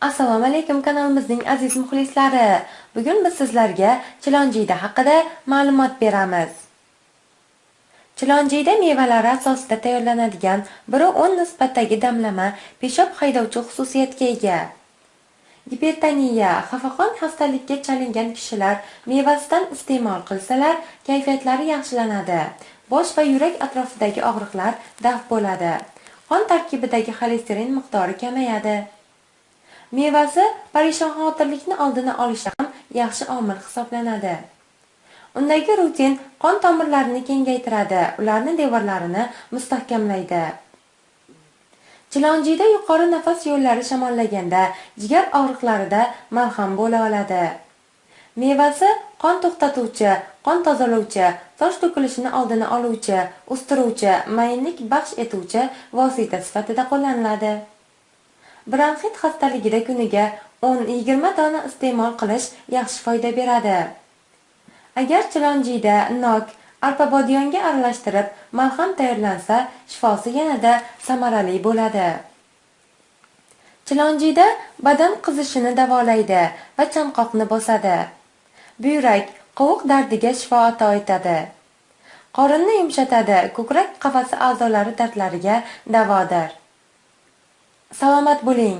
Assalomu alaykum kanalimizning aziz muxlislari. Bugun biz sizlarga chilonjiyda haqida ma'lumot beramiz. Chilonjiyda mevalari asosida tayyorlanadigan 1:10 nisbatdagi damlama peshob haydovchi xususiyatga ega. Gipertoniya, xafaqon xastalikka chalingan kishilar mevasidan iste'mol qilsalar, kayfiyatlari yaxshilanadi. Bosh va yurak atrofidagi og'riqlar daf bo'ladi. Qon tarkibidagi xolesterin miqdori kamayadi. Mevasi parishonxotirlikni oldini olishda ham yaxshi omil hisoblanadi. Undagi rutin qon tomirlarini kengaytiradi, ularni devorlarini mustahkamlaydi. Chilonjiyda yuqori nafas yo'llari shamollaganda, jigar og'riqlarida malham bo'la oladi. Mevasi qon to'xtatuvchi, qon tozalovchi, soch to'kilishini oldini oluvchi, o'stiruvchi, mayinlik baxsh etuvchi vosita sifatida qo'llaniladi. Bronxit xastaligida kuniga 10-20 dona iste'mol qilish yaxshi foyda beradi. Agar chilonjiyda nok, arpa bodiyonga aralashtirib malham tayyorlansa, shifosi yanada samarali bo'ladi. Chilonjiyda badan qizishini davolaydi va chanqoqni bosadi. Buyrak, qovuq dardiga shifo ato etadi. Qorinni yumshatadi, ko'krak qafasi a'zolari dardlariga davodir. Salomat bo'ling.